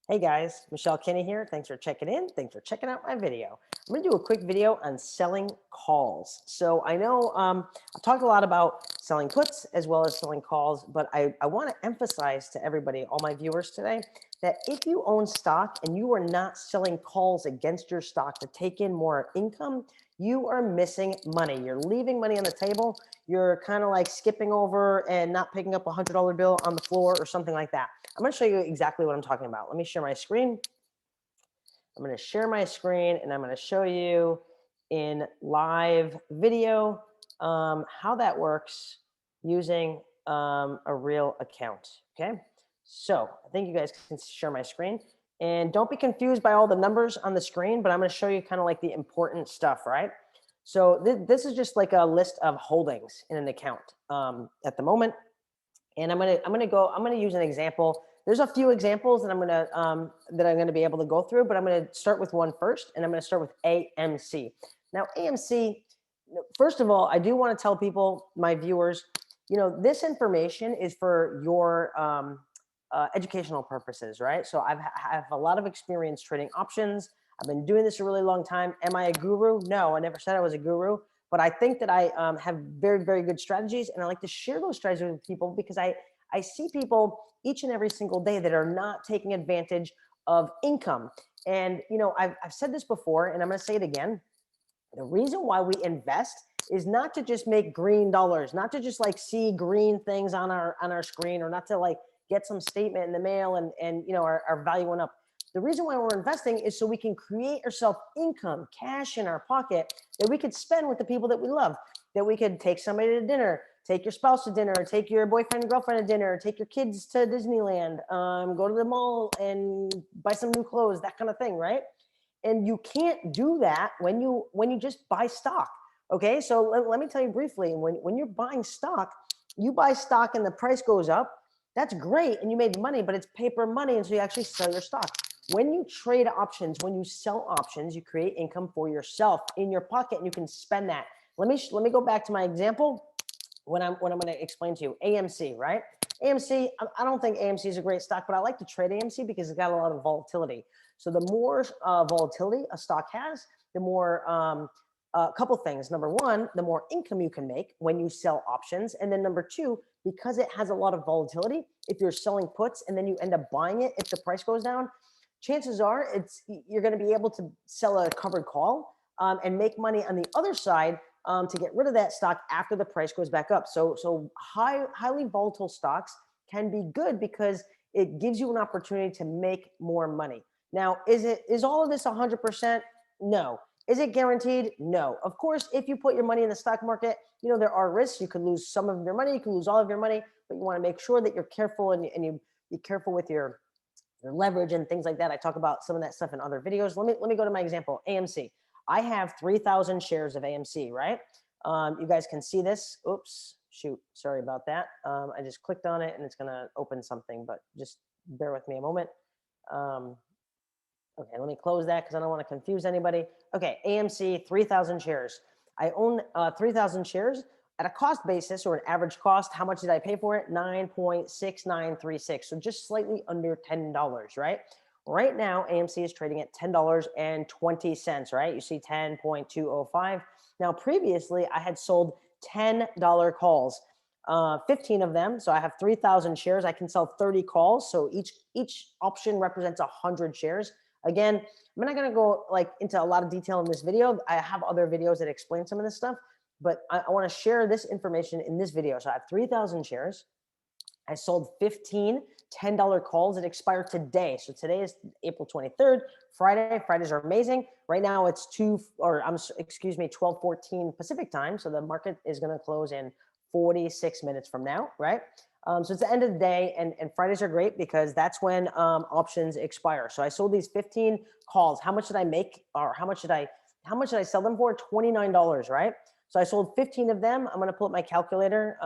Hey guys, Michelle Kinney here. Thanks for checking in. Thanks for checking out my video. I'm going to do a quick video on selling calls. So I know I've talked a lot about selling puts as well as selling calls, but I want to emphasize to everybody, all my viewers today, that if you own stock and you are not selling calls against your stock to take in more income, you are missing money. You're leaving money on the table. You're kind of like skipping over and not picking up a $100 bill on the floor or something like that. I'm going to show you exactly what I'm talking about. Let me share my screen. I'm going to share my screen and I'm going to show you in live video how that works using a real account. Okay. So I think you guys can share my screen and don't be confused by all the numbers on the screen, but I'm going to show you kind of like the important stuff, right? So this is just like a list of holdings in an account at the moment. And I'm gonna use an example. There's a few examples that I'm gonna be able to go through, but I'm gonna start with one first, and I'm gonna start with AMC. Now, AMC, first of all, I do want to tell people, my viewers, this information is for your educational purposes, right? So I have a lot of experience trading options. I've been doing this a really long time. Am I a guru? No, I never said I was a guru, but I think that I have very, very good strategies, and I like to share those strategies with people because I see people each and every single day that are not taking advantage of income. And I've said this before, and I'm going to say it again. The reason why we invest is not to just make green dollars, not to just like see green things on our screen, or not to like get some statement in the mail and our value went up. The reason why we're investing is so we can create ourselves income, cash in our pocket that we could spend with the people that we love, that we could take somebody to dinner, take your spouse to dinner, take your boyfriend and girlfriend to dinner, take your kids to Disneyland, go to the mall and buy some new clothes, that kind of thing, right? And you can't do that when you just buy stock. Okay, so let me tell you briefly. When you're buying stock, you buy stock and the price goes up. That's great, and you made money, but it's paper money, and so you actually sell your stock. When you trade options, when you sell options, you create income for yourself in your pocket, and you can spend that. Let me go back to my example when I'm going to explain to you AMC, right? AMC, I don't think AMC is a great stock, but I like to trade AMC because it's got a lot of volatility. So the more volatility a stock has, the more a couple things. Number one, the more income you can make when you sell options. And then number two, because it has a lot of volatility, if you're selling puts and then you end up buying it, if the price goes down, chances are you're going to be able to sell a covered call and make money on the other side to get rid of that stock after the price goes back up. So highly volatile stocks can be good because it gives you an opportunity to make more money. Now, is all of this 100%? No. Is it guaranteed? No. Of course, if you put your money in the stock market, there are risks. You could lose some of your money, you can lose all of your money, but you want to make sure that you're careful and you be careful with your leverage and things like that. I talk about some of that stuff in other videos. Let me go to my example, AMC. I have 3,000 shares of AMC, right? You guys can see this. Oops, shoot, sorry about that. I just clicked on it and it's gonna open something, but just bear with me a moment. Okay, let me close that because I don't want to confuse anybody. Okay, AMC, 3,000 shares. I own 3,000 shares at a cost basis, or an average cost. How much did I pay for it? 9.6936. So just slightly under $10, right? Right now, AMC is trading at $10.20, right? You see 10.205. Now, previously, I had sold $10 calls, 15 of them. So I have 3,000 shares. I can sell 30 calls. So each option represents 100 shares. Again, I'm not going to go like into a lot of detail in this video. I have other videos that explain some of this stuff, but I want to share this information in this video. So I have 3,000 shares. I sold 15 $10 calls that expire today. So today is April 23rd, Friday. Fridays are amazing. Right now it's 12:14 Pacific time. So the market is going to close in 46 minutes from now, right? So it's the end of the day, and Fridays are great because that's when options expire. So I sold these 15 calls. How much did I make, or how much did I sell them for? $29, right? So I sold 15 of them. I'm going to pull up my calculator.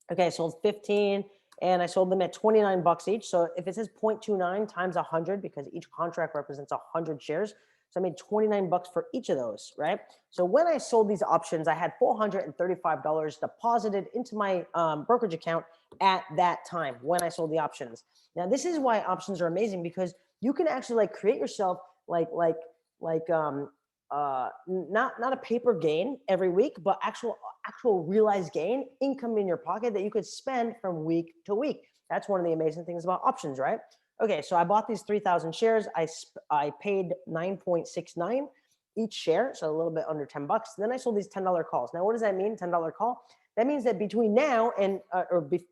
Okay, I sold 15 and I sold them at 29 bucks each. So if it says 0.29 times 100, because each contract represents 100 shares, so I made 29 bucks for each of those, right? So when I sold these options, I had $435 deposited into my brokerage account, at that time when I sold the options. Now, this is why options are amazing, because you can actually like create yourself not a paper gain every week, but actual realized gain, income in your pocket that you could spend from week to week. That's one of the amazing things about options, right? Okay, so I bought these 3,000 shares. I paid 9.69 each share, so a little bit under 10 bucks. Then I sold these $10 calls. Now, what does that mean, $10 call? That means that between now and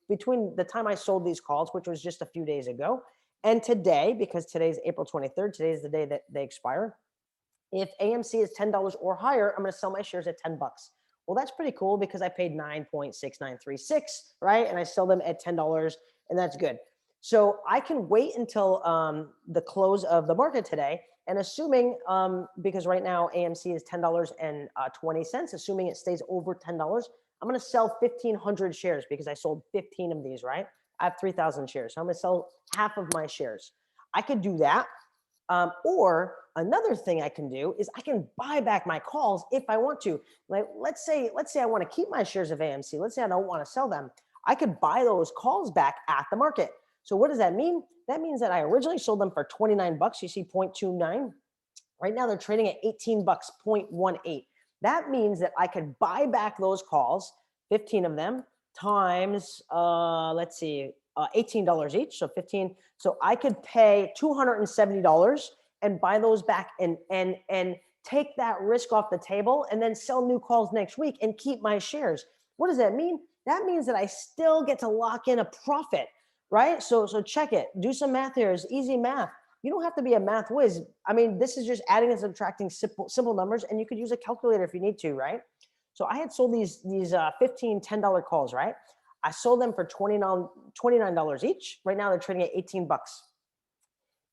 between the time I sold these calls, which was just a few days ago, and today, because today's April 23rd, today is the day that they expire. If AMC is $10 or higher, I'm going to sell my shares at 10 bucks. Well, that's pretty cool because I paid 9.6936, right? And I sell them at $10, and that's good. So I can wait until the close of the market today, and assuming, because right now AMC is $10.20, assuming it stays over $10, I'm going to sell 1,500 shares because I sold 15 of these, right? I have 3,000 shares. So I'm going to sell half of my shares. I could do that. Or another thing I can do is I can buy back my calls if I want to. Like, let's say I want to keep my shares of AMC. Let's say I don't want to sell them. I could buy those calls back at the market. So what does that mean? That means that I originally sold them for 29 bucks. You see 0.29. Right now they're trading at 18 bucks, 0.18. That means that I could buy back those calls, 15 of them, times, let's see, $18 each, so 15. So I could pay $270 and buy those back and take that risk off the table and then sell new calls next week and keep my shares. What does that mean? That means that I still get to lock in a profit, right? So check it. Do some math here. It's easy math. You don't have to be a math whiz. I mean, this is just adding and subtracting simple numbers, and you could use a calculator if you need to, right? So I had sold these 15 $10 calls, right? I sold them for $29 each. Right now they're trading at 18 bucks.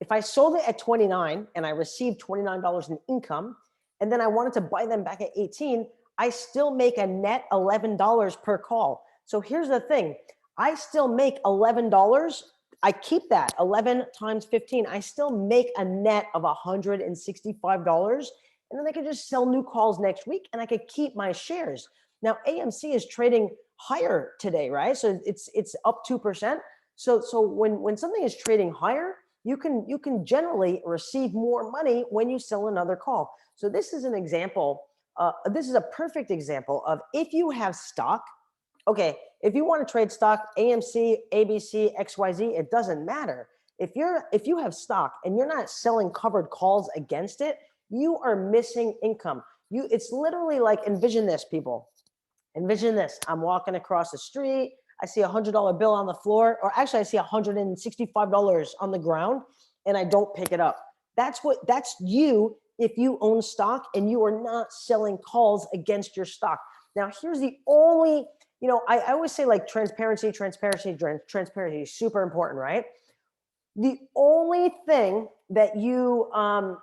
If I sold it at 29 and I received $29 in income, and then I wanted to buy them back at 18, I still make a net $11 per call. So here's the thing. I still make $11. I keep that 11 times 15. I still make a net of $165. And then I could just sell new calls next week and I could keep my shares. Now, AMC is trading higher today, right? So it's up 2%. So when something is trading higher, you can generally receive more money when you sell another call. So this is an example. This is a perfect example of if you have stock. Okay, if you want to trade stock, AMC, ABC, XYZ, it doesn't matter. If you have stock and you're not selling covered calls against it, you are missing income. It's literally like, envision this, people. Envision this. I'm walking across the street. I see $100 bill on the floor, or actually I see $165 on the ground, and I don't pick it up. That's you if you own stock and you are not selling calls against your stock. Now, here's the only, I always say like transparency is super important, right? The only thing that you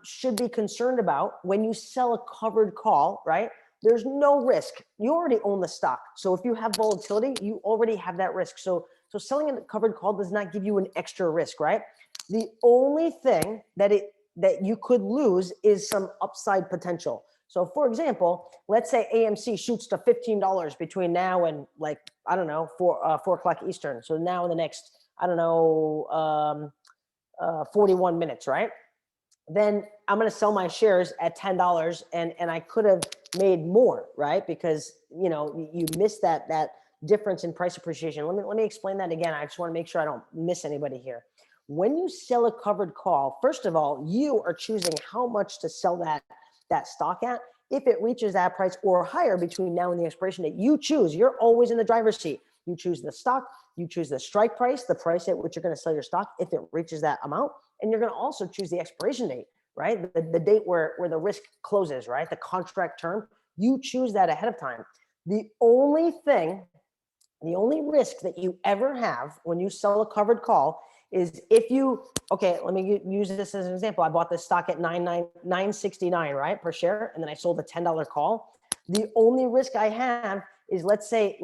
should be concerned about when you sell a covered call, right? There's no risk. You already own the stock. So if you have volatility, you already have that risk. So selling a covered call does not give you an extra risk, right? The only thing that you could lose is some upside potential. So for example, let's say AMC shoots to $15 between now and 4 o'clock Eastern. So now in the next, 41 minutes, right? Then I'm going to sell my shares at $10 and I could have made more, right? Because, you missed that difference in price appreciation. Let me explain that again. I just want to make sure I don't miss anybody here. When you sell a covered call, first of all, you are choosing how much to sell that stock at. If it reaches that price or higher between now and the expiration date, you choose. You're always in the driver's seat. You choose the stock, you choose the strike price, the price at which you're going to sell your stock if it reaches that amount. And you're going to also choose the expiration date, right? The date where the risk closes, right? The contract term, you choose that ahead of time. The only risk that you ever have when you sell a covered call is let me use this as an example. I bought this stock at $9.69, right, per share, and then I sold a $10 call. The only risk I have is let's say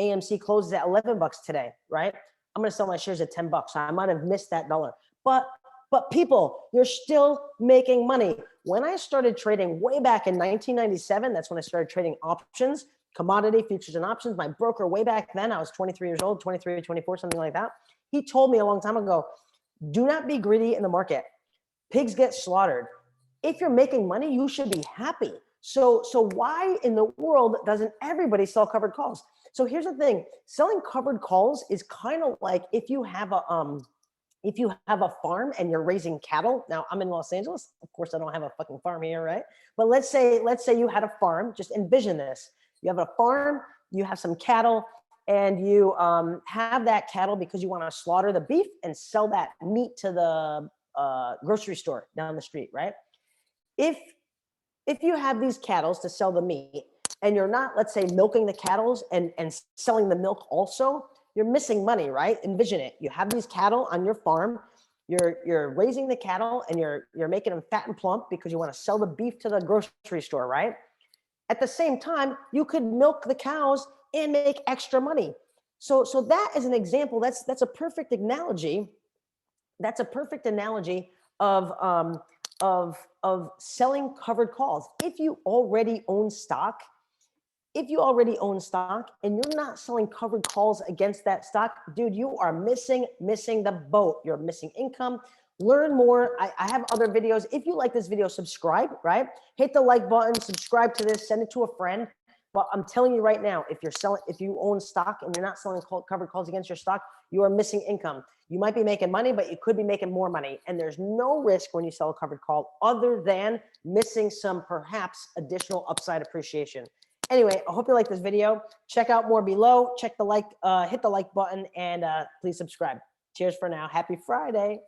AMC closes at 11 bucks today, right? I'm going to sell my shares at 10 bucks. So I might have missed that dollar. But people, you're still making money. When I started trading way back in 1997, that's when I started trading options. commodity futures and options. My broker way back then, I was 23 years old, 23, 24, something like that. He told me a long time ago, do not be greedy in the market. Pigs get slaughtered. If you're making money, you should be happy. So why in the world doesn't everybody sell covered calls? So here's the thing, selling covered calls is kind of like if you have a farm and you're raising cattle. Now I'm in Los Angeles. Of course, I don't have a fucking farm here, right? But let's say you had a farm. Just envision this. You have a farm, you have some cattle, and you have that cattle because you want to slaughter the beef and sell that meat to the grocery store down the street, right? If you have these cattle to sell the meat and you're not, let's say, milking the cattle and selling the milk also, you're missing money, right? Envision it. You have these cattle on your farm. You're raising the cattle and you're making them fat and plump because you want to sell the beef to the grocery store, right? At the same time, you could milk the cows and make extra money. So that is an example. That's a perfect analogy. That's a perfect analogy of selling covered calls. If you already own stock and you're not selling covered calls against that stock, dude, you are missing the boat. You're missing income. Learn more. I have other videos. If you like this video, subscribe, right? Hit the like button, subscribe to this, send it to a friend. But I'm telling you right now, if you own stock and you're not selling covered calls against your stock, you are missing income. You might be making money, but you could be making more money. And there's no risk when you sell a covered call other than missing some perhaps additional upside appreciation. Anyway, I hope you like this video. Check out more below. Hit the like button, and please subscribe. Cheers for now. Happy Friday.